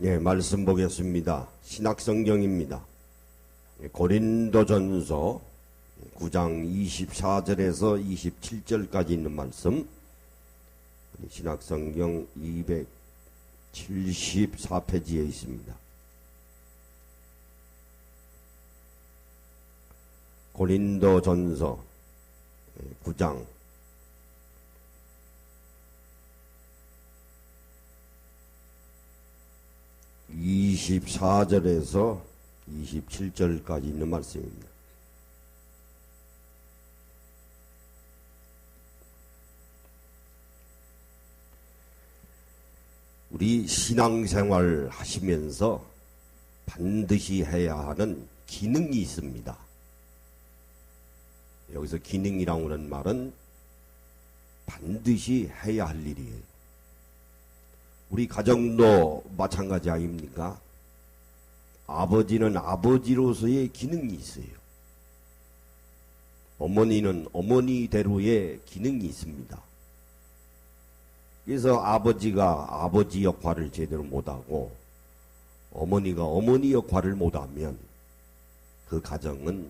예, 말씀 보겠습니다. 신약성경입니다. 고린도전서 9장 24절에서 27절까지 있는 말씀, 신약성경 274페이지에 있습니다. 고린도전서 9장 24절에서 27절까지 있는 말씀입니다. 우리 신앙생활 하시면서 반드시 해야 하는 기능이 있습니다. 여기서 기능이라고 하는 말은 반드시 해야 할 일이에요. 우리 가정도 마찬가지 아닙니까? 아버지는 아버지로서의 기능이 있어요. 어머니는 어머니대로의 기능이 있습니다. 그래서 아버지가 아버지 역할을 제대로 못하고 어머니가 어머니 역할을 못하면 그 가정은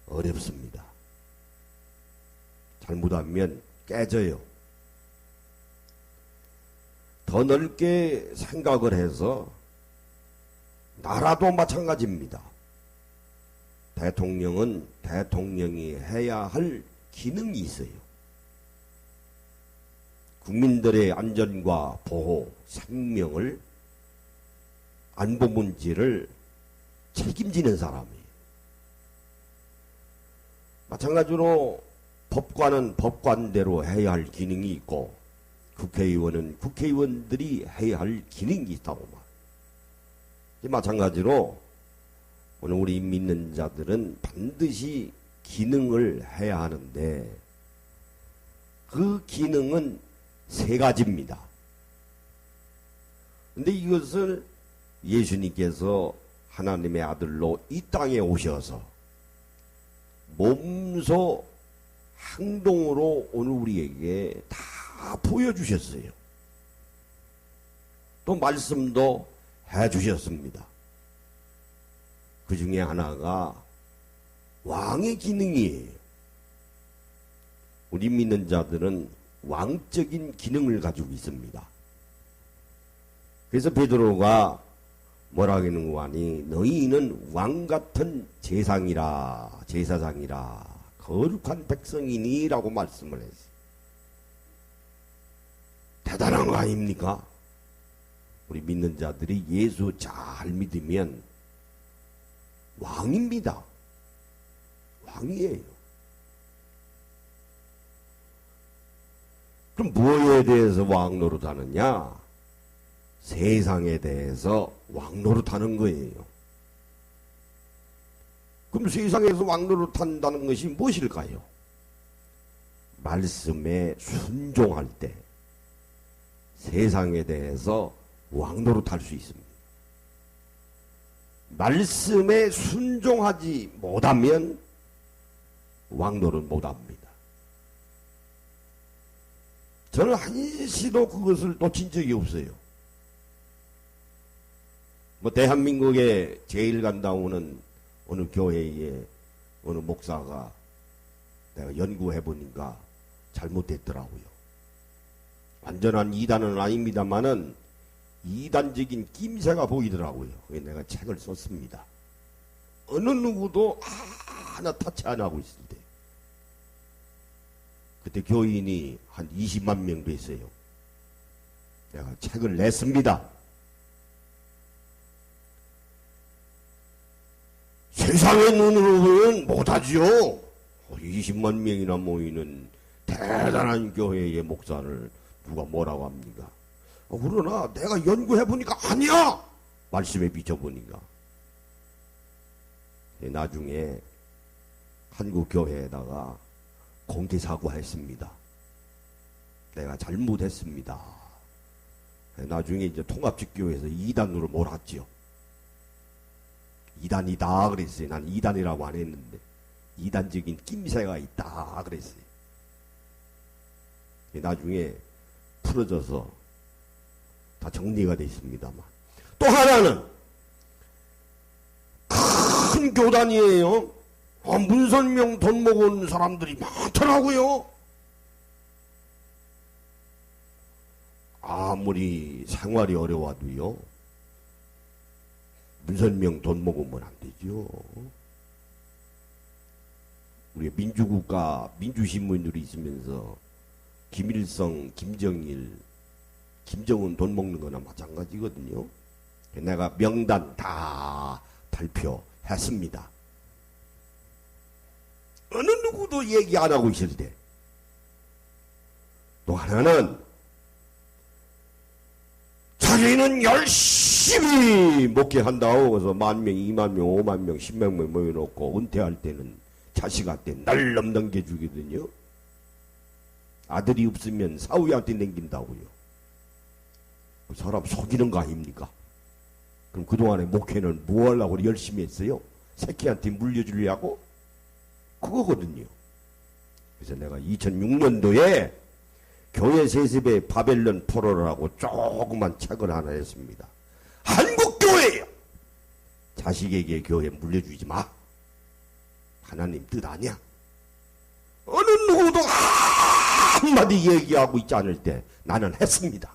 어렵습니다. 잘못하면 깨져요. 더 넓게 생각을 해서 나라도 마찬가지입니다. 대통령은 대통령이 해야 할 기능이 있어요. 국민들의 안전과 보호, 생명을, 안보 문제를 책임지는 사람이에요. 마찬가지로 법관은 법관대로 해야 할 기능이 있고 국회의원은 국회의원들이 해야 할 기능이 있다고 말해요. 마찬가지로 오늘 우리 믿는 자들은 반드시 기능을 해야 하는데 그 기능은 세 가지입니다. 근데 이것을 예수님께서 하나님의 아들로 이 땅에 오셔서 몸소 행동으로 오늘 우리에게 다 보여주셨어요. 또 말씀도 해주셨습니다. 그 중에 하나가 왕의 기능이에요. 우리 믿는 자들은 왕적인 기능을 가지고 있습니다. 그래서 베드로가 뭐라고 하는 거 아니? 너희는 왕같은 제사장이라 거룩한 백성이니 라고 말씀을 했어요. 대단한 거 아닙니까? 우리 믿는 자들이 예수 잘 믿으면 왕입니다. 왕이에요. 그럼 무엇에 대해서 왕 노릇하느냐? 세상에 대해서 왕 노릇하는 거예요. 그럼 세상에서 왕 노릇한다는 것이 무엇일까요? 말씀에 순종할 때 세상에 대해서 왕 노릇할 수 있습니다. 말씀에 순종하지 못하면 왕 노릇 못합니다. 저는 한시도 그것을 놓친 적이 없어요. 대한민국에 제일 간다오는 어느 교회에 어느 목사가 내가 연구해보니까 잘못됐더라고요. 완전한 이단은 아닙니다만은 이단적인 낌새가 보이더라고요. 그래서 내가 책을 썼습니다. 어느 누구도 하나 타치 안 하고 있을 때. 그때 교인이 한 20만 명 됐어요. 내가 책을 냈습니다. 세상의 눈으로 보면 못하지요. 20만 명이나 모이는 대단한 교회의 목사를 누가 뭐라고 합니까? 그러나 내가 연구해보니까 아니야! 말씀에 비춰보니까. 나중에 한국교회에다가 공개사과했습니다. 내가 잘못했습니다. 나중에 이제 통합직교회에서 2단으로 몰았지요. 2단이다 그랬어요. 난 2단이라고 안 했는데 2단적인 낌새가 있다 그랬어요. 나중에 풀어져서 다 정리가 되어 있습니다만 또 하나는 큰 교단이에요. 문선명 돈 먹은 사람들이 많더라고요. 아무리 생활이 어려워도요, 문선명 돈 먹으면 안 되죠. 우리 민주국가, 민주신문들이 있으면서 김일성, 김정일, 김정은 돈 먹는 거나 마찬가지거든요. 내가 명단 다 발표했습니다. 어느 누구도 얘기 안 하고 있을 때. 또 하나는 자기는 열심히 목회한다고 그래서 10,000명, 20,000명, 50,000명, 10,000명 모여놓고 은퇴할 때는 자식한테 날름 넘겨주거든요. 아들이 없으면 사위한테 넘긴다고요. 그 사람 속이는 거 아닙니까? 그럼 그동안에 목회는 뭐 하려고 열심히 했어요? 새끼한테 물려주려고? 그거거든요. 그래서 내가 2006년도에 교회 세습의 바벨론 포로라고 조그만 책을 하나 했습니다. 한국교회요! 자식에게 교회 물려주지 마. 하나님 뜻 아니야. 어느 누구도 한마디 얘기하고 있지 않을 때 나는 했습니다.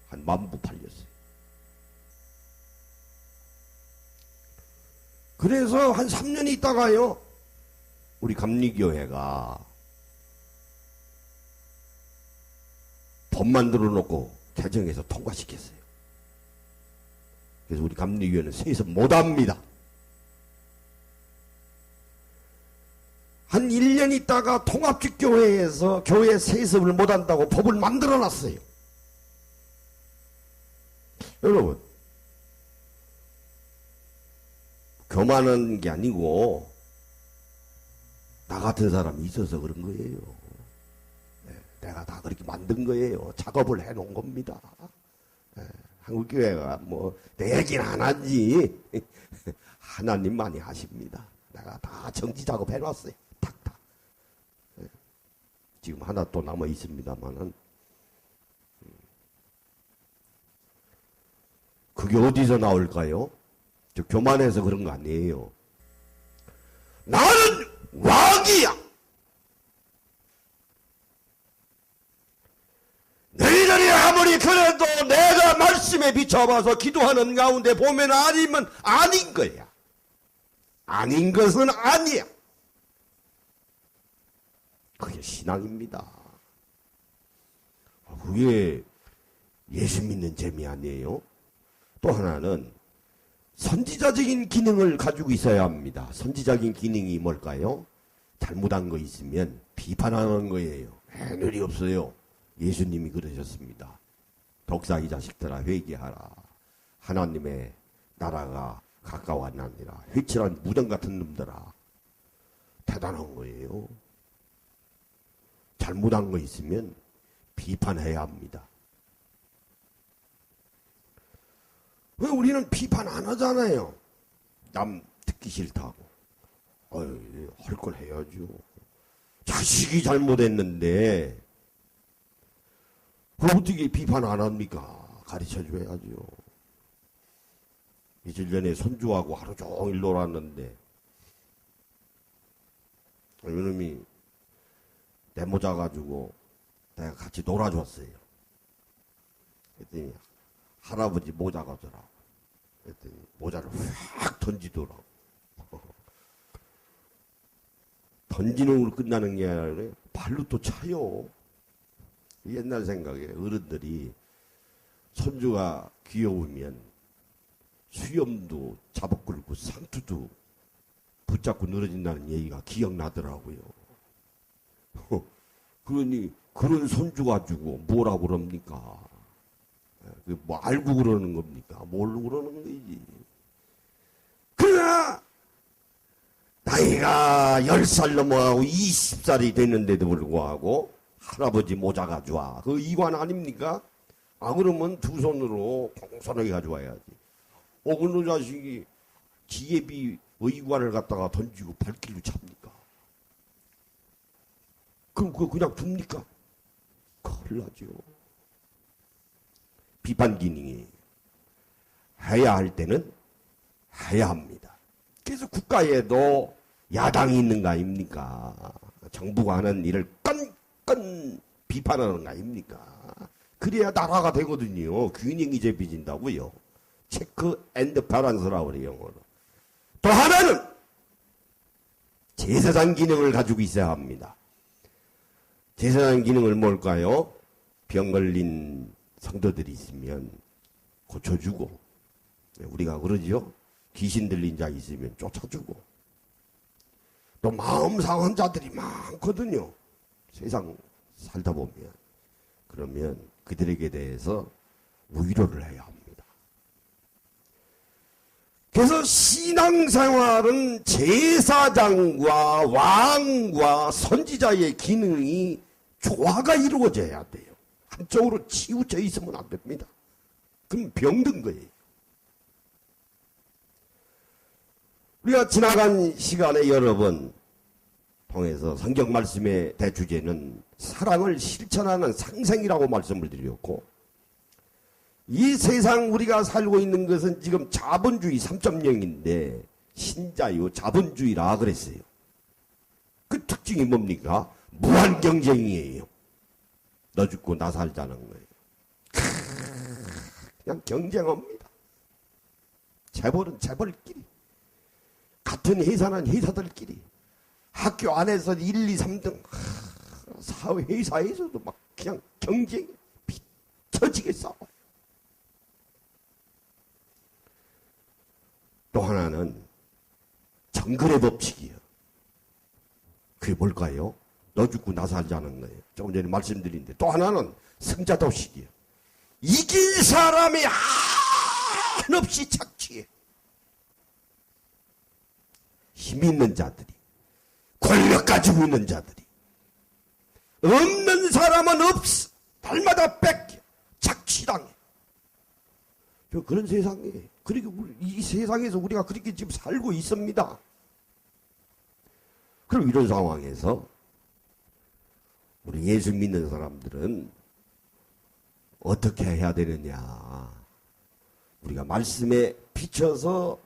한 10,000부 팔렸어요. 그래서 한 3년 있다가요, 우리 감리교회가 법 만들어 놓고 개정해서 통과시켰어요. 그래서 우리 감리교회는 세습 못합니다. 한 1년 있다가 통합직교회에서 교회 세습을 못한다고 법을 만들어 놨어요. 여러분, 교만한 게 아니고 나 같은 사람이 있어서 그런 거예요. 내가 다 그렇게 만든 거예요. 작업을 해놓은 겁니다. 한국교회가 뭐 내 얘기는 안 하지. 하나님만이 하십니다. 내가 다 정지 작업 해놨어요. 탁탁. 지금 하나 또 남아 있습니다만은 그게 어디서 나올까요? 저 교만해서 그런 거 아니에요. 나는 왕이야. 너희들이 아무리 그래도 내가 말씀에 비춰봐서 기도하는 가운데 보면 아니면 아닌 거야. 아닌 것은 아니야. 그게 신앙입니다. 그게 예수 믿는 재미 아니에요? 또 하나는 선지자적인 기능을 가지고 있어야 합니다. 선지자적인 기능이 뭘까요? 잘못한 거 있으면 비판하는 거예요. 애늘이 없어요. 예수님이 그러셨습니다. 독사 이 자식들아 회개하라. 하나님의 나라가 가까웠나니라. 회칠한 무덤 같은 놈들아. 대단한 거예요. 잘못한 거 있으면 비판해야 합니다. 왜 우리는 비판 안 하잖아요. 남 듣기 싫다고. 할 걸 해야죠. 자식이 잘못했는데 그걸 어떻게 비판 안 합니까? 가르쳐줘야죠. 며칠 전에 손주하고 하루 종일 놀았는데 이놈이 내 모자 가지고 내가 같이 놀아줬어요. 그랬더니 할아버지 모자 가져라고. 그랬더니 모자를 확 던지더라고. 던지는 걸로 끝나는 게 아니라 발로 또 차요. 옛날 생각에 어른들이 손주가 귀여우면 수염도 잡아끌고 상투도 붙잡고 늘어진다는 얘기가 기억나더라고요. 그러니 그런 손주 가지고 뭐라고 그럽니까? 뭐 알고 그러는 겁니까? 모르고 그러는 거지. 그러나 나이가 10살 넘어가고 20살이 됐는데도 불구하고 할아버지 모자 가져와. 그 이관 아닙니까? 그러면 두 손으로 공손하게 가져와야지. 어느 자식이 지혜비 의관을 갖다가 던지고 발길로 찹니까? 그럼 그거 그냥 둡니까? 큰일 나죠. 비판 기능이. 해야 할 때는 해야 합니다. 그래서 국가에도 야당이 있는 거 아닙니까? 정부가 하는 일을 끈끈 비판하는 거 아닙니까? 그래야 나라가 되거든요. 균형이 잡혀진다고요. 체크 앤드 밸런스라고 그래요, 영어로. 또 하나는 제사장 기능을 가지고 있어야 합니다. 제사장 기능을 뭘까요? 병 걸린 성도들이 있으면 고쳐주고, 우리가 그러죠? 귀신 들린 자 있으면 쫓아주고, 또 마음 상한 자들이 많거든요. 세상 살다 보면. 그러면 그들에게 대해서 위로를 해야 합니다. 그래서 신앙생활은 제사장과 왕과 선지자의 기능이 조화가 이루어져야 돼요. 한쪽으로 치우쳐 있으면 안 됩니다. 그럼 병든 거예요. 우리가 지나간 시간에 여러 번 통해서 성경 말씀의 대주제는 사랑을 실천하는 상생이라고 말씀을 드렸고, 이 세상 우리가 살고 있는 것은 지금 자본주의 3.0인데 신자유 자본주의라 그랬어요. 그 특징이 뭡니까? 무한 경쟁이에요. 너 죽고 나 살자는 거예요. 그냥 경쟁합니다. 재벌은 재벌끼리, 같은 회사는 회사들끼리, 학교 안에서 1, 2, 3등, 사회 회사에서도 막 그냥 경쟁이 비터지게 싸워요. 또 하나는 정글의 법칙이에요. 그게 뭘까요? 너 죽고 나 살자는 거예요. 조금 전에 말씀드린데, 또 하나는 승자도식이에요. 이길 사람이 한없이 착취해. 힘 있는 자들이, 권력 가지고 있는 자들이, 없는 사람은 없어. 날마다 뺏겨. 착취당해. 그런 세상이에요. 그리고 이 세상에서 우리가 그렇게 지금 살고 있습니다. 그럼 이런 상황에서 우리 예수 믿는 사람들은 어떻게 해야 되느냐. 우리가 말씀에 비춰서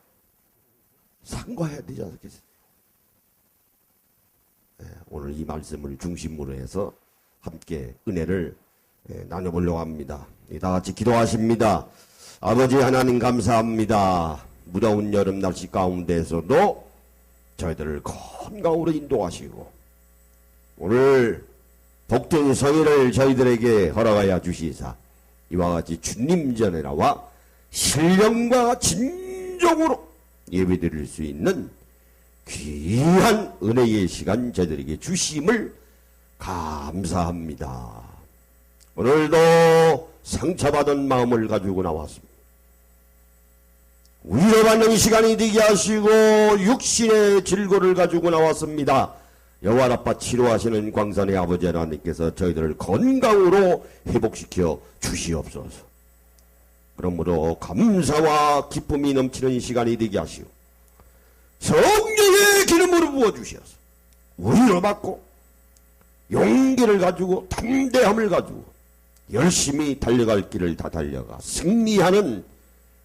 상고해야 되지 않겠어요? 오늘 이 말씀을 중심으로 해서 함께 은혜를 나눠보려고 합니다. 다 같이 기도하십니다. 아버지 하나님 감사합니다. 무더운 여름 날씨 가운데서도 저희들을 건강으로 인도하시고 오늘 복된 성의를 저희들에게 허락하여 주시사 이와 같이 주님 전에 나와 신령과 진정으로 예배드릴 수 있는 귀한 은혜의 시간 저희들에게 주심을 감사합니다. 오늘도 상처받은 마음을 가지고 나왔습니다. 위로받는 시간이 되게 하시고 육신의 질고를 가지고 나왔습니다. 여호와 아빠 치료하시는 광산의 아버지 하나님께서 저희들을 건강으로 회복시켜 주시옵소서. 그러므로 감사와 기쁨이 넘치는 시간이 되게 하시고 성령의 기름으로 부어주셔서 위로받고 용기를 가지고 담대함을 가지고 열심히 달려갈 길을 다 달려가 승리하는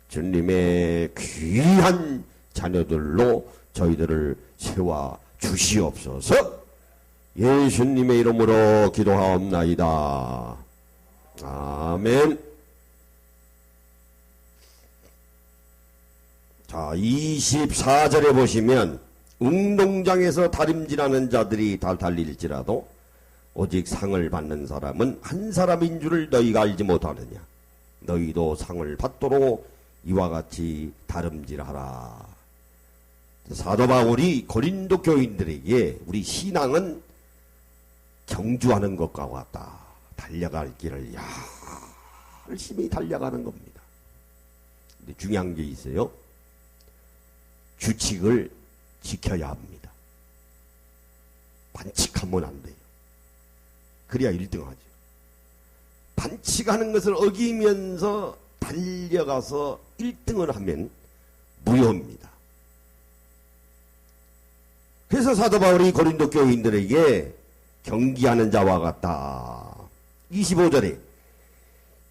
주님의 귀한 자녀들로 저희들을 세워 주시옵소서. 예수님의 이름으로 기도하옵나이다. 아멘. 자, 24절에 보시면 운동장에서 다림질하는 자들이 다 달릴지라도 오직 상을 받는 사람은 한 사람인 줄을 너희가 알지 못하느냐. 너희도 상을 받도록 이와 같이 다름질하라. 사도 바울이 고린도 교인들에게 우리 신앙은 경주하는 것과 같다. 달려갈 길을 열심히 달려가는 겁니다. 근데 중요한 게 있어요. 규칙을 지켜야 합니다. 반칙하면 안 돼요. 그래야 1등하죠. 반칙하는 것을 어기면서 달려가서 1등을 하면 무효입니다. 그래서 사도 바울이 고린도 교인들에게 경기하는 자와 같다. 25절에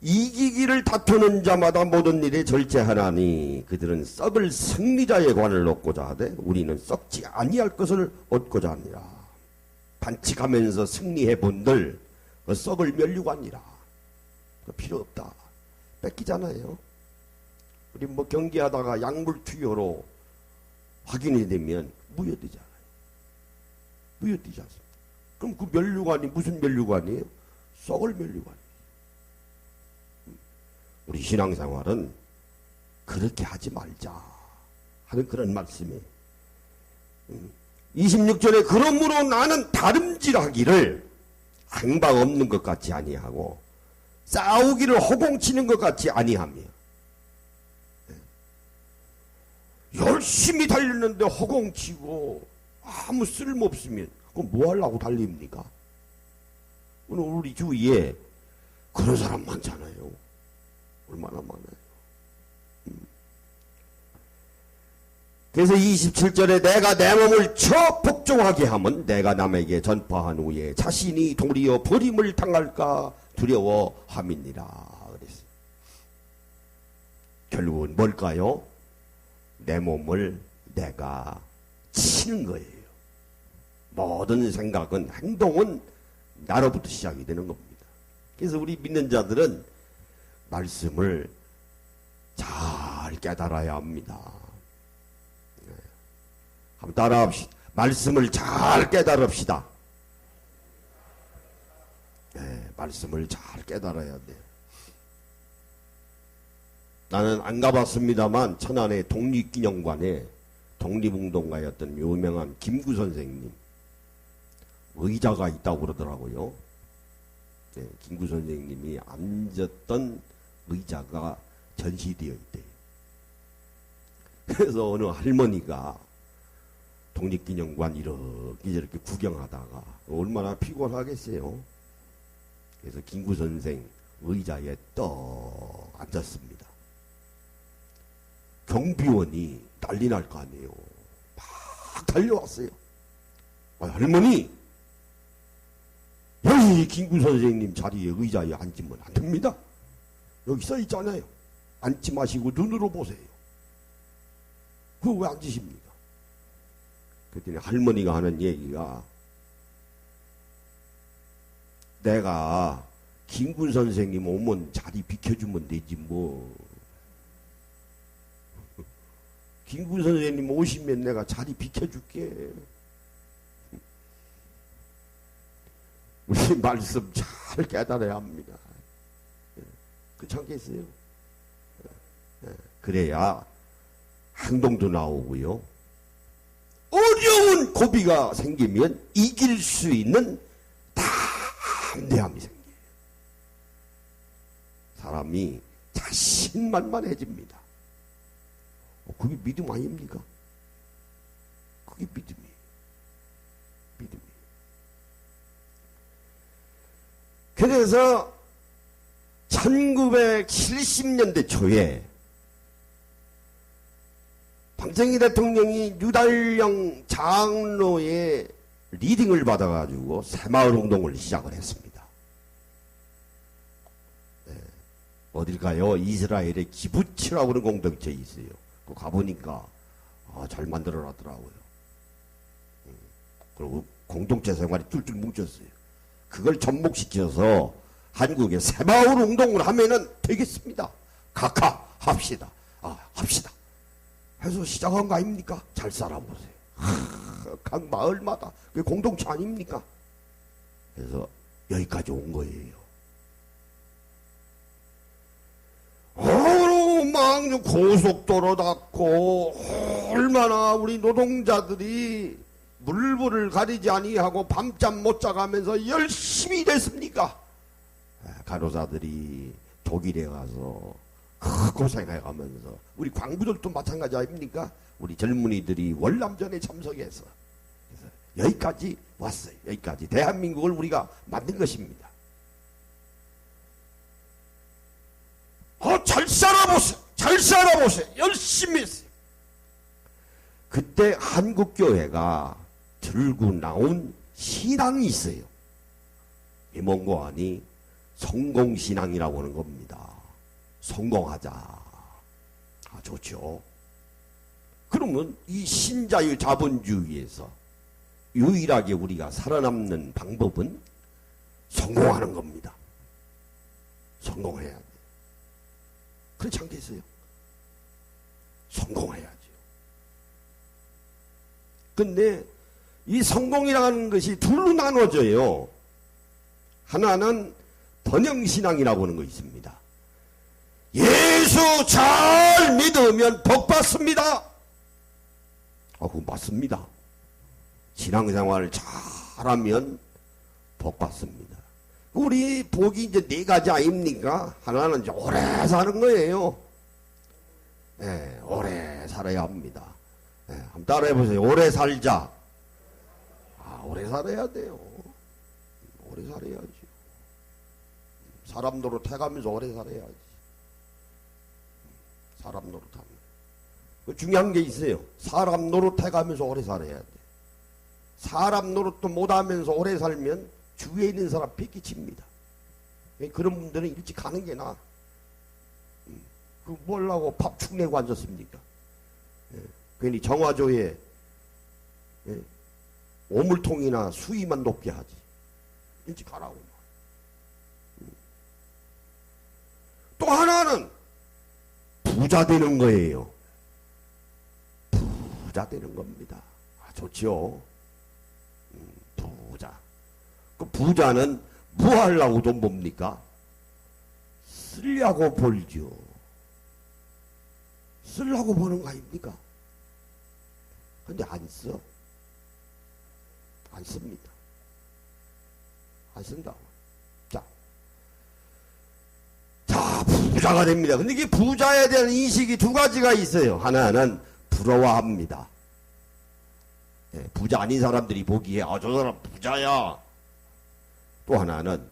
이기기를 다투는 자마다 모든 일에 절제하나니 그들은 썩을 승리자의 관을 얻고자 하되 우리는 썩지 아니할 것을 얻고자 하니라. 반칙하면서 승리해 본들 그 썩을 면류관이라. 필요 없다. 뺏기잖아요. 우리 뭐 경기하다가 약물 투여로 확인이 되면 무효되잖아요. 무효되지 않습니까? 그럼 그 면류관이 무슨 면류관이에요? 썩을 면류관. 우리 신앙생활은 그렇게 하지 말자 하는 그런 말씀이에요. 26절에 그러므로 나는 다름질하기를 행방 없는 것 같이 아니하고 싸우기를 허공치는 것 같이 아니하며. 열심히 달렸는데 허공치고 아무 쓸모없으면 그건 뭐 하려고 달립니까? 오늘 우리 주위에 그런 사람 많잖아요. 얼마나 많아요. 그래서 27절에 내가 내 몸을 저 복종하게 하면 내가 남에게 전파한 후에 자신이 도리어 버림을 당할까 두려워함이니라 그랬어요. 결국은 뭘까요? 내 몸을 내가 치는 거예요. 모든 생각은 행동은 나로부터 시작이 되는 겁니다. 그래서 우리 믿는 자들은 말씀을 잘 깨달아야 합니다. 한번 따라합시다. 말씀을 잘 깨달읍시다. 네, 말씀을 잘 깨달아야 돼요. 나는 안 가봤습니다만 천안의 독립기념관에 독립운동가였던 유명한 김구 선생님 의자가 있다고 그러더라고요. 네, 김구 선생님이 앉았던 의자가 전시되어 있대요. 그래서 어느 할머니가 독립기념관 이렇게 저렇게 구경하다가 얼마나 피곤하겠어요. 그래서 김구 선생 의자에 떡 앉았습니다. 경비원이 난리 날 거 아니에요. 막 달려왔어요. 할머니, 여기 김구 선생님 자리에 의자에 앉으면 안 됩니다. 여기 써 있잖아요. 앉지 마시고 눈으로 보세요. 그거 왜 앉으십니까? 그랬더니 할머니가 하는 얘기가 내가 김군 선생님 오면 자리 비켜주면 되지 뭐. 김군 선생님 오시면 내가 자리 비켜줄게. 우리 말씀 잘 깨달아야 합니다. 그렇지 않겠어요? 그래야 행동도 나오고요. 어려운 고비가 생기면 이길 수 있는 담대함이 생겨요. 사람이 자신만만해집니다. 그게 믿음 아닙니까? 그게 믿음이에요. 믿음이에요. 그래서 1970년대 초에 박정희 대통령이 유달령 장로의 리딩을 받아가지고 새마을 운동을 시작을 했습니다. 네. 어딜까요? 이스라엘의 기부치라고 하는 공동체에 있어요. 그 가보니까 잘 만들어놨더라고요. 그리고 공동체 생활이 뚫뚫 뭉쳤어요. 그걸 접목시켜서 한국에 새마을 운동을 하면은 되겠습니다. 각하 합시다. 합시다. 해서 시작한 거 아닙니까? 잘 살아보세요. 각 마을마다 그게 공동체 아닙니까? 그래서 여기까지 온 거예요. 막 고속도로 닫고 얼마나 우리 노동자들이 물불을 가리지 아니하고 밤잠 못 자가면서 열심히 됐습니까? 간호사들이 독일에 가서 고생해가면서 우리 광부들도 마찬가지 아닙니까? 우리 젊은이들이 월남전에 참석해서 그래서 여기까지 왔어요. 여기까지 대한민국을 우리가 만든 것입니다. 잘 살아보세요. 잘 살아보세요. 열심히 했어요. 그때 한국교회가 들고 나온 신앙이 있어요. 임원고안이 성공신앙이라고 하는 겁니다. 성공하자. 좋죠. 그러면 이 신자유 자본주의에서 유일하게 우리가 살아남는 방법은 성공하는 겁니다. 성공해야 돼. 그렇지 않겠어요? 성공해야죠. 근데 이 성공이라는 것이 둘로 나눠져요. 하나는 번영신앙이라고 하는 거 있습니다. 예수 잘 믿으면 복 받습니다. 그거 맞습니다. 신앙생활을 잘하면 복 받습니다. 우리 복이 이제 네 가지 아닙니까? 하나는 이제 오래 사는 거예요. 예, 오래 살아야 합니다. 예, 한번 따라해 보세요. 오래 살자. 오래 살아야 돼요. 오래 살아야지. 사람 노릇해가면서 오래 살아야지. 사람 노릇하면. 중요한 게 있어요. 사람 노릇해가면서 오래 살아야 돼. 사람 노릇도 못하면서 오래 살면 주위에 있는 사람 뺏기칩니다. 그런 분들은 일찍 가는 게 나아. 그 뭘라고 밥 축내고 앉았습니까? 괜히 정화조에 오물통이나 수위만 높게 하지. 일찍 가라고. 또 하나는 부자 되는 거예요. 부자 되는 겁니다. 좋지요. 부자. 그 부자는 뭐 하려고 돈 봅니까? 쓰려고 벌죠. 쓰려고 버는 거 아닙니까? 근데 안 써. 안 씁니다. 안 쓴다. 자, 부자가 됩니다. 근데 이게 부자에 대한 인식이 두 가지가 있어요. 하나는 부러워합니다. 부자 아닌 사람들이 보기에 저 사람 부자야. 또 하나는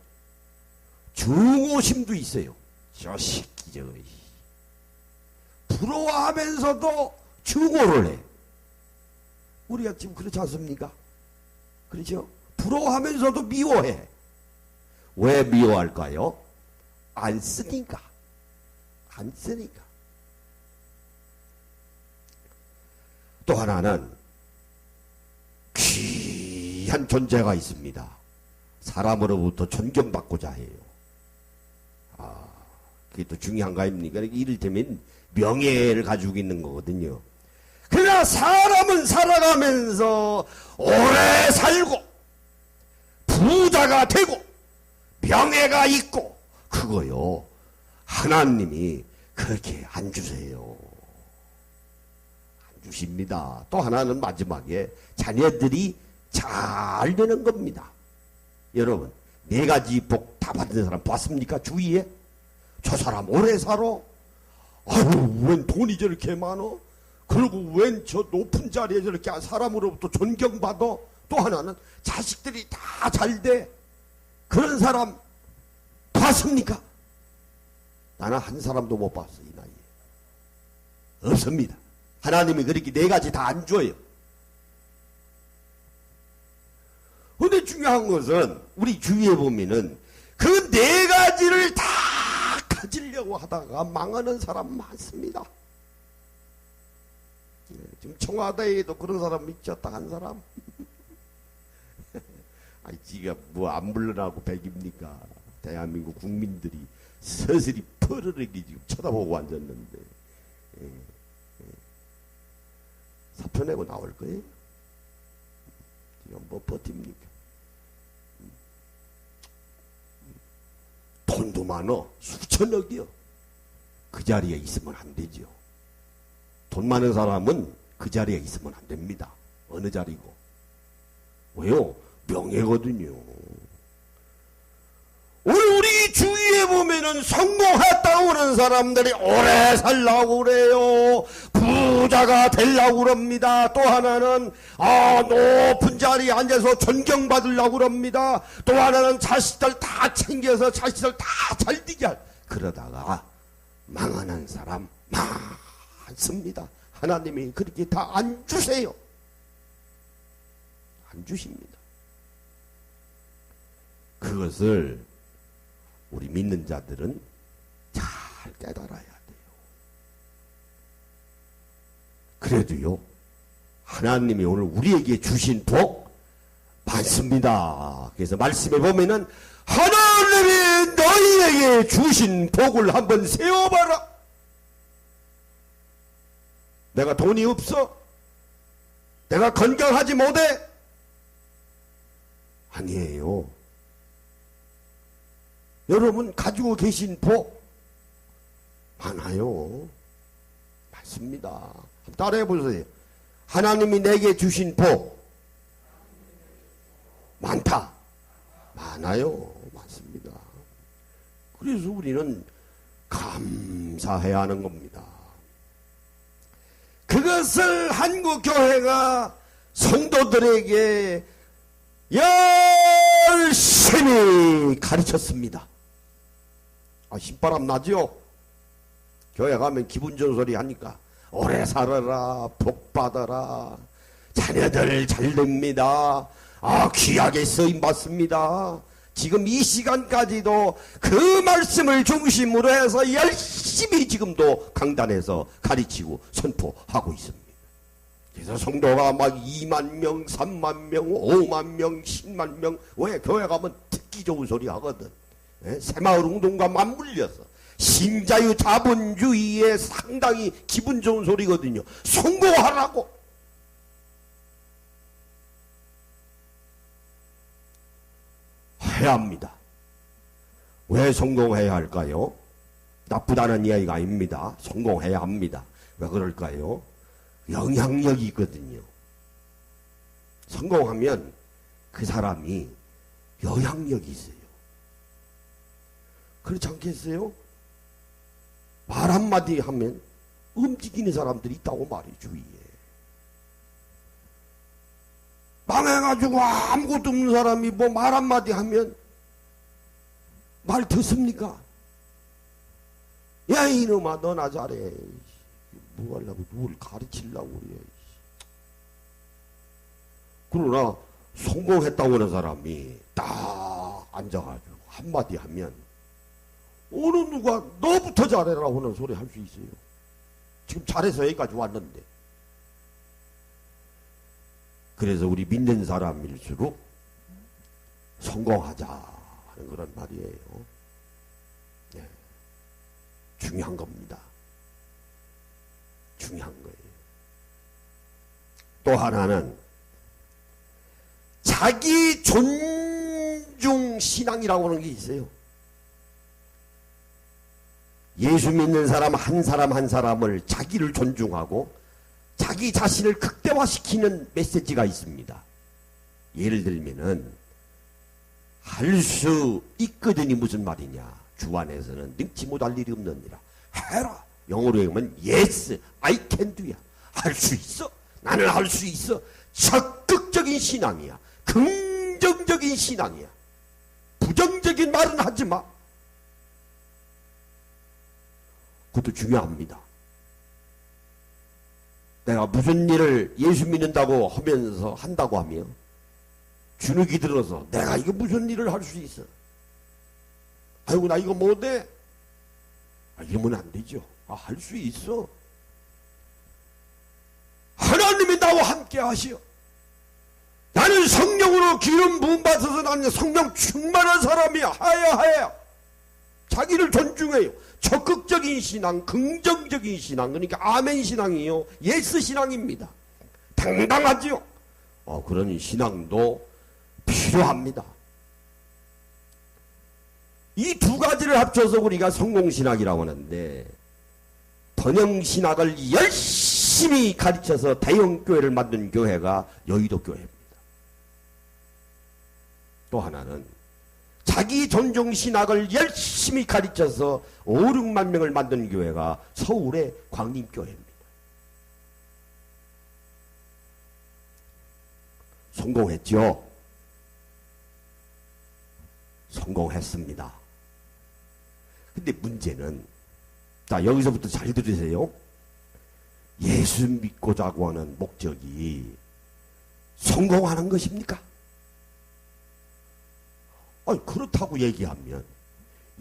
증오심도 있어요. 저 새끼 저 부러워하면서도 증오를 해. 우리가 지금 그렇지 않습니까? 그렇죠? 부러워하면서도 미워해. 왜 미워할까요? 안 쓰니까. 안 쓰니까. 또 하나는 귀한 존재가 있습니다. 사람으로부터 존경받고자 해요. 그게 또 중요한 거 아닙니까? 이를테면 명예를 가지고 있는 거거든요. 그러나 사람은 살아가면서 오래 살고 부자가 되고 명예가 있고 그거요. 하나님이 그렇게 안 주세요. 안 주십니다. 또 하나는 마지막에 자녀들이 잘 되는 겁니다. 여러분, 네 가지 복 다 받은 사람 봤습니까? 주위에? 저 사람 오래 살아? 아유, 웬 돈이 저렇게 많어? 그리고 웬 저 높은 자리에 저렇게 사람으로부터 존경받아? 또 하나는 자식들이 다 잘 돼. 그런 사람 봤습니까? 나는 한 사람도 못 봤어, 이 나이에. 없습니다. 하나님이 그렇게 네 가지 다 안 줘요. 근데 중요한 것은 우리 주위에 보면은 그 네 가지를 다 가지려고 하다가 망하는 사람 많습니다. 지금 청와대에도 그런 사람 있죠, 딱 한 사람. 아이, 지가 뭐 안 물러나고 백입니까? 대한민국 국민들이 서슬이 푸르르기 지금 쳐다보고 앉았는데, 사표 내고 나올 거예요? 지금 뭐 버팁니까? 돈도 많어. 수천억이요. 그 자리에 있으면 안 되죠. 돈 많은 사람은 그 자리에 있으면 안 됩니다. 어느 자리고. 왜요? 명예거든요. 우리 주위에 보면은 성공했다고 하는 사람들이 오래 살라고 그래요. 부자가 되려고 그럽니다. 또 하나는 높은 자리에 앉아서 존경받으려고 그럽니다. 또 하나는 자식들 다 챙겨서 자식들 다 잘되게 그러다가 망하는 사람 많습니다. 하나님이 그렇게 다 안 주세요. 안 주십니다. 그것을 우리 믿는 자들은 잘 깨달아야 돼요. 그래도요, 하나님이 오늘 우리에게 주신 복 많습니다. 그래서 말씀에 보면은 하나님이 너희에게 주신 복을 한번 세워봐라. 내가 돈이 없어? 내가 건강하지 못해? 아니에요. 여러분 가지고 계신 복 많아요. 많습니다. 한번 따라해 보세요. 하나님이 내게 주신 복 많다. 많아요. 많습니다. 그래서 우리는 감사해야 하는 겁니다. 그것을 한국교회가 성도들에게 열심히 가르쳤습니다. 신바람 나죠? 교회 가면 기분 좋은 소리 하니까 오래 살아라, 복 받아라, 자녀들 잘 됩니다. 귀하게 쓰임 받습니다. 지금 이 시간까지도 그 말씀을 중심으로 해서 열심히 지금도 강단에서 가르치고 선포하고 있습니다. 그래서 성도가 막 2만 명, 3만 명, 5만 명, 10만 명, 왜 교회 가면 듣기 좋은 소리 하거든. 새마을 운동과 맞물려서 신자유 자본주의에 상당히 기분 좋은 소리거든요. 성공하라고. 해야 합니다. 왜 성공해야 할까요? 나쁘다는 이야기가 아닙니다. 성공해야 합니다. 왜 그럴까요? 영향력이 있거든요. 성공하면 그 사람이 영향력이 있어요. 그렇지 않겠어요? 말 한마디 하면 움직이는 사람들이 있다고 말이에요. 주위에. 망해가지고 아무것도 없는 사람이 뭐 말 한마디 하면 말 듣습니까? 야 이놈아 너나 잘해. 뭐 하려고 누굴 가르치려고 그래. 그러나 성공했다고 하는 사람이 딱 앉아가지고 한마디 하면 어느 누가 너부터 잘해라고 하는 소리 할 수 있어요. 지금 잘해서 여기까지 왔는데. 그래서 우리 믿는 사람일수록 성공하자 하는 그런 말이에요. 네. 중요한 겁니다. 중요한 거예요. 또 하나는 자기 존중 신앙이라고 하는 게 있어요. 예수 믿는 사람 한 사람 한 사람을 자기를 존중하고 자기 자신을 극대화시키는 메시지가 있습니다. 예를 들면은 할 수 있거든이 무슨 말이냐. 주 안에서는 능치 못할 일이 없느니라. 해라. 영어로 얘기하면 yes, I can do야. 할 수 있어. 나는 할 수 있어. 적극적인 신앙이야. 긍정적인 신앙이야. 부정적인 말은 하지 마. 그것도 중요합니다. 내가 무슨 일을 예수 믿는다고 하면서 한다고 하며 주눅이 들어서 내가 이거 무슨 일을 할 수 있어. 아이고 나 이거 못해. 이러면 안 되죠. 할 수 있어. 하나님이 나와 함께 하시오. 나는 성령으로 기름 부음 받아서 나는 성령 충만한 사람이야. 하야. 자기를 존중해요. 적극적인 신앙, 긍정적인 신앙, 그러니까 아멘 신앙이요. 예스 신앙입니다. 당당하지요. 그런 신앙도 필요합니다. 이 두 가지를 합쳐서 우리가 성공신학이라고 하는데, 번영신학을 열심히 가르쳐서 대형교회를 만든 교회가 여의도 교회입니다. 또 하나는 자기 존중신학을 열심히 가르쳐서 5, 6만 명을 만든 교회가 서울의 광림교회입니다. 성공했죠? 성공했습니다. 근데 문제는, 자, 여기서부터 잘 들으세요. 예수 믿고자 하는 목적이 성공하는 것입니까? 그렇다고 얘기하면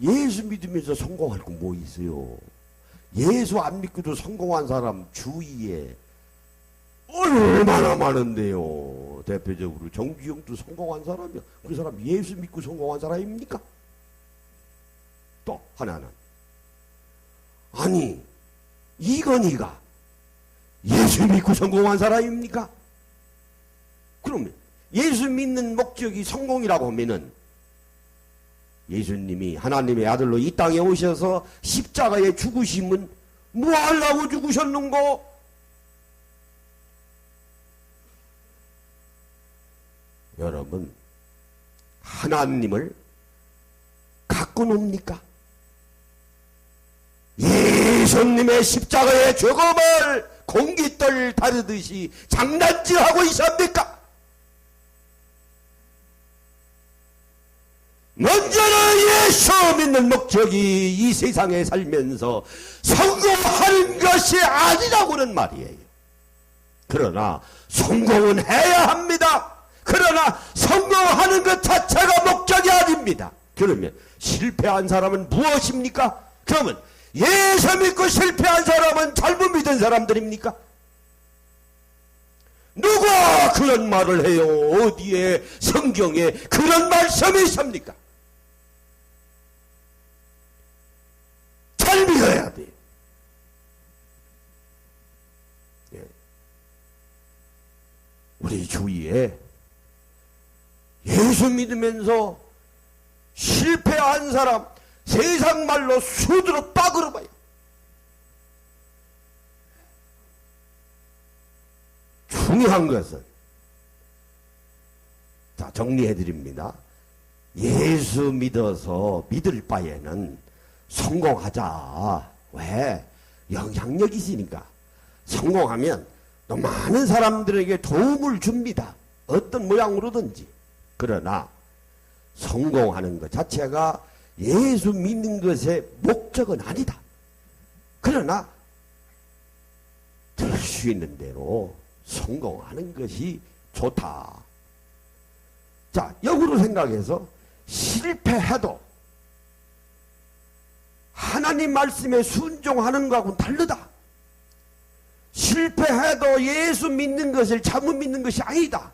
예수 믿으면서 성공할 거 뭐 있어요? 예수 안 믿고도 성공한 사람 주위에 얼마나 많은데요. 대표적으로 정규영도 성공한 사람이야. 그 사람 예수 믿고 성공한 사람입니까? 또 하나는 아니 이건희가 예수 믿고 성공한 사람입니까? 그러면 예수 믿는 목적이 성공이라고 하면은 예수님이 하나님의 아들로 이 땅에 오셔서 십자가에 죽으심은 뭐 하려고 죽으셨는고? 여러분 하나님을 갖고 놉니까? 예수님의 십자가의 죽음을 공깃돌 다루듯이 장난질하고 있습니까? 먼저는 예수 믿는 목적이 이 세상에 살면서 성공하는 것이 아니라고는 말이에요. 그러나 성공은 해야 합니다. 그러나 성공하는 것 자체가 목적이 아닙니다. 그러면 실패한 사람은 무엇입니까? 그러면 예수 믿고 실패한 사람은 잘못 믿은 사람들입니까? 누가 그런 말을 해요? 어디에 성경에 그런 말씀이 있습니까? 잘 믿어야 돼요. 예. 우리 주위에 예수 믿으면서 실패한 사람 세상 말로 수두로 빠그러 봐요. 중요한 것은 자 정리해 드립니다. 예수 믿어서 믿을 바에는 성공하자. 왜? 영향력이 있으니까. 성공하면 또 많은 사람들에게 도움을 줍니다. 어떤 모양으로든지. 그러나 성공하는 것 자체가 예수 믿는 것의 목적은 아니다. 그러나 될 수 있는 대로 성공하는 것이 좋다. 자, 역으로 생각해서 실패해도 하나님 말씀에 순종하는 것하고는 다르다. 실패해도 예수 믿는 것을 잘못 믿는 것이 아니다.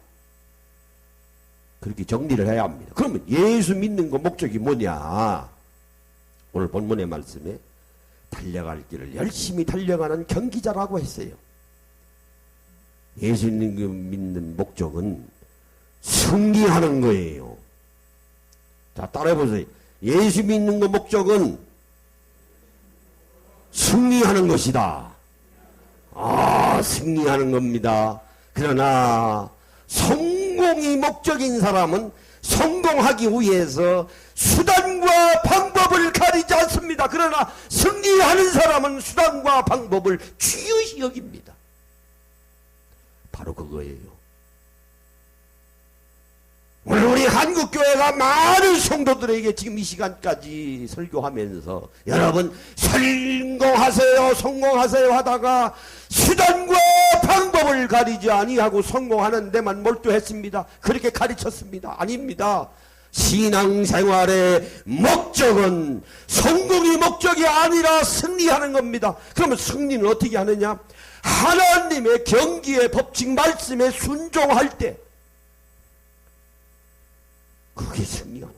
그렇게 정리를 해야 합니다. 그러면 예수 믿는 거 목적이 뭐냐? 오늘 본문의 말씀에 달려갈 길을 열심히 달려가는 경기자라고 했어요. 예수 믿는 목적은 승리하는 거예요. 자, 따라해보세요. 예수 믿는 거 목적은 승리하는 것이다. 승리하는 겁니다. 그러나 성공이 목적인 사람은 성공하기 위해서 수단과 방법을 가리지 않습니다. 그러나 승리하는 사람은 수단과 방법을 중요시 여깁니다. 바로 그거예요. 오늘 우리 한국교회가 많은 성도들에게 지금 이 시간까지 설교하면서 여러분 성공하세요 성공하세요 하다가 수단과 방법을 가리지 아니하고 성공하는 데만 몰두했습니다. 그렇게 가르쳤습니다. 아닙니다. 신앙생활의 목적은 성공이 목적이 아니라 승리하는 겁니다. 그러면 승리는 어떻게 하느냐? 하나님의 경기의 법칙 말씀에 순종할 때 그게 승리하는 거예요.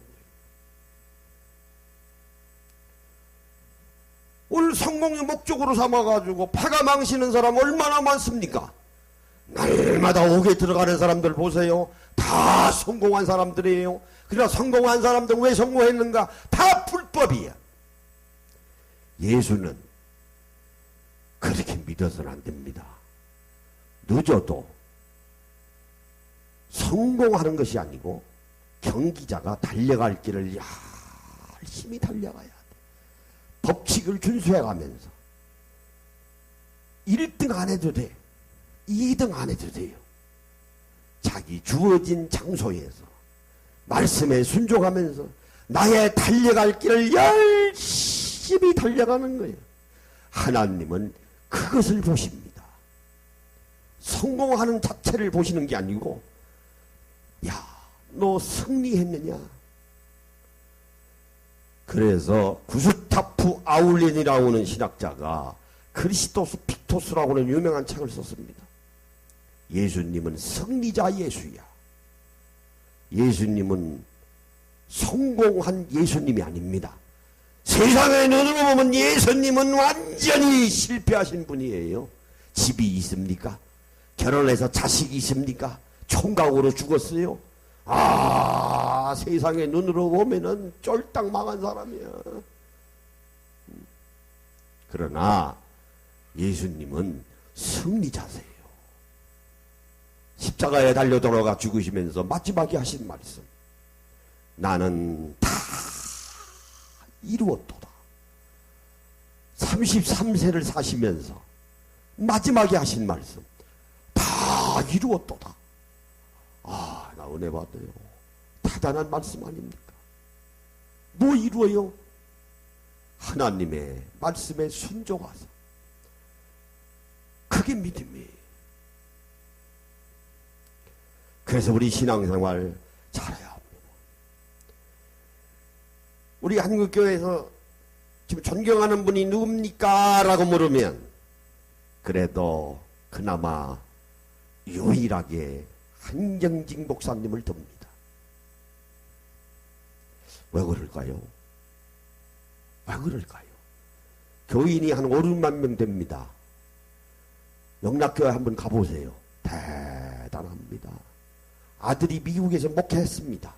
오늘 성공의 목적으로 삼아가지고 파가 망치는 사람 얼마나 많습니까? 날마다 옥에 들어가는 사람들 보세요. 다 성공한 사람들이에요. 그러나 성공한 사람들 왜 성공했는가? 다 불법이야. 예수는 그렇게 믿어서는 안 됩니다. 늦어도 성공하는 것이 아니고 경기자가 달려갈 길을 열심히 달려가야 돼. 법칙을 준수해가면서 1등 안 해도 돼. 2등 안 해도 돼요. 자기 주어진 장소에서 말씀에 순종하면서 나의 달려갈 길을 열심히 달려가는 거예요. 하나님은 그것을 보십니다. 성공하는 자체를 보시는 게 아니고 야, 너 승리했느냐? 그래서 구스타프 아울렌이라고 하는 신학자가 크리스토스 픽토스라고 하는 유명한 책을 썼습니다. 예수님은 승리자 예수야. 예수님은 성공한 예수님이 아닙니다. 세상의 눈으로 보면 예수님은 완전히 실패하신 분이에요. 집이 있습니까? 결혼해서 자식이 있습니까? 총각으로 죽었어요? 세상의 눈으로 보면은 쫄딱 망한 사람이야. 그러나 예수님은 승리자세요. 십자가에 달려 돌아가 죽으시면서 마지막에 하신 말씀, 나는 다 이루었도다. 33세를 사시면서 마지막에 하신 말씀, 다 이루었도다. 나 은혜 받아요. 대단한 말씀 아닙니까? 뭐 이루어요? 하나님의 말씀에 순종하사. 그게 믿음이에요. 그래서 우리 신앙생활 잘해야 합니다. 우리 한국교회에서 지금 존경하는 분이 누굽니까? 라고 물으면 그래도 그나마 유일하게 한경직 목사님을 듭니다. 왜 그럴까요? 왜 그럴까요? 교인이 한 5, 6만 명 됩니다. 영락교회 한번 가보세요. 대단합니다. 아들이 미국에서 목회했습니다.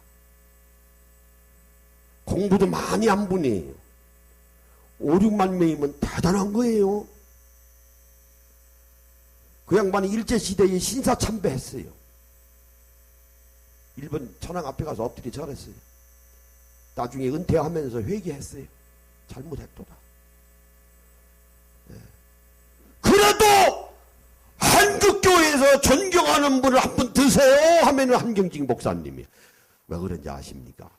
공부도 많이 한 분이에요. 5, 6만 명이면 대단한 거예요. 그 양반이 일제시대에 신사참배했어요. 일본 천황 앞에 가서 엎드려 절했어요. 나중에 은퇴하면서 회개했어요. 잘못했도다. 그래도 한국교회에서 존경하는 분을 한 분 드세요 하면은 한경직 목사님이. 왜 그런지 아십니까?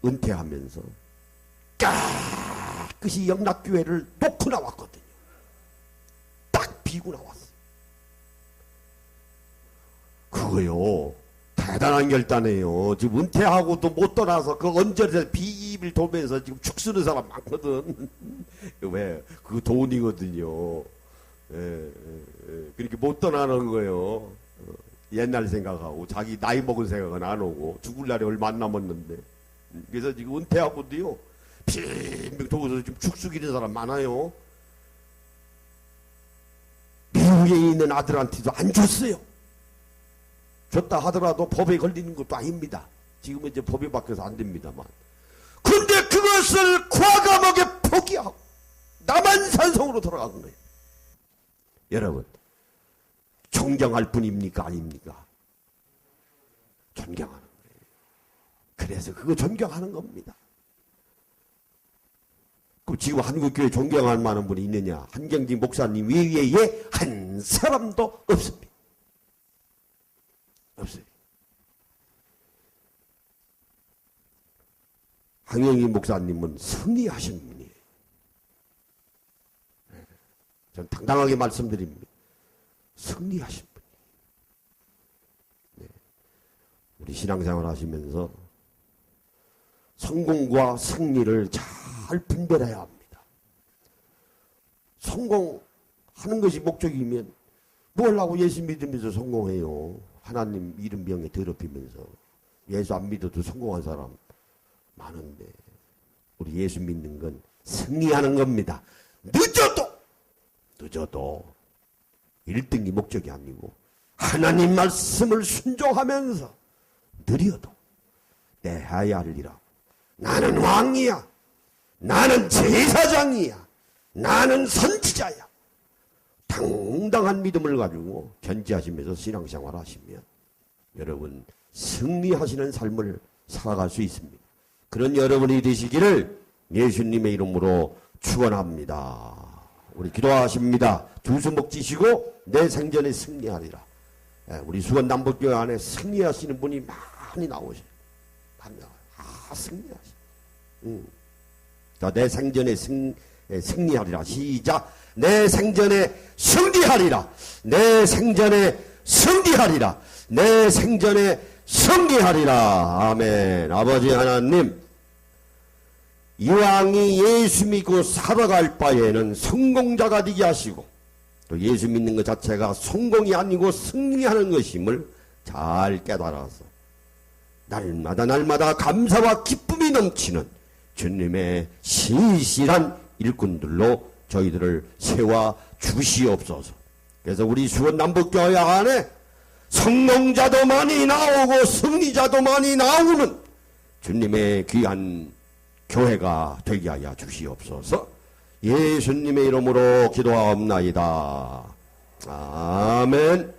은퇴하면서 깨끗이 영락교회를 놓고 나왔거든요. 딱 비고 나왔어요. 그거요, 대단한 결단이에요. 지금 은퇴하고도 못 떠나서 그 언저리에서 비입을 도면서 지금 축 쓰는 사람 많거든. 왜? 그거 돈이거든요. 그렇게 못 떠나는 거예요. 옛날 생각하고 자기 나이 먹은 생각은 안 오고 죽을 날이 얼마 안 남았는데. 그래서 지금 은퇴하고도요, 빙빙 도고서 지금 축 쓰기는 사람 많아요. 미국에 있는 아들한테도 안 줬어요. 줬다 하더라도 법에 걸리는 것도 아닙니다. 지금은 이제 법에 바뀌어서 안 됩니다만. 근데 그것을 과감하게 포기하고 남한산성으로 돌아간 거예요. 여러분, 존경할 뿐입니까? 아닙니까? 존경하는 거예요. 그래서 그거 존경하는 겁니다. 그럼 지금 한국교회 존경할 만한 분이 있느냐? 한경직 목사님 외에 한 사람도 없습니다. 없어요. 한경직 목사님은 승리하신 분이에요. 저는 당당하게 말씀드립니다. 승리하신 분이에요. 우리 신앙생활 하시면서 성공과 승리를 잘 분별해야 합니다. 성공하는 것이 목적이면 뭘 하고 예수 믿으면서 성공해요. 하나님 이름 명예 더럽히면서. 예수 안 믿어도 성공한 사람 많은데, 우리 예수 믿는 건 승리하는 겁니다. 늦어도 1등이 목적이 아니고 하나님 말씀을 순종하면서 느려도 내 해야 할 일이라. 나는 왕이야. 나는 제사장이야. 나는 선지자야. 당당한 믿음을 가지고 견지하시면서 신앙생활 하시면 여러분 승리하시는 삶을 살아갈 수 있습니다. 그런 여러분이 되시기를 예수님의 이름으로 축원합니다. 우리 기도하십니다. 두 손목 쥐시고 내 생전에 승리하리라. 우리 수원 남북교회 안에 승리하시는 분이 많이 나오셔요. 많이 나와요. 승리하시. 자, 내 생전에 승리하리라. 시작. 내 생전에 승리하리라. 내 생전에 승리하리라. 내 생전에 성리하리라. 아멘. 아버지 하나님, 이왕이 예수 믿고 살아갈 바에는 성공자가 되게 하시고, 또 예수 믿는 것 자체가 성공이 아니고 승리하는 것임을 잘 깨달아서 날마다 감사와 기쁨이 넘치는 주님의 신실한 일꾼들로 저희들을 세워 주시옵소서. 그래서 우리 수원 남북교회 안에 성공자도 많이 나오고 승리자도 많이 나오는 주님의 귀한 교회가 되게 하여 주시옵소서. 예수님의 이름으로 기도하옵나이다. 아멘.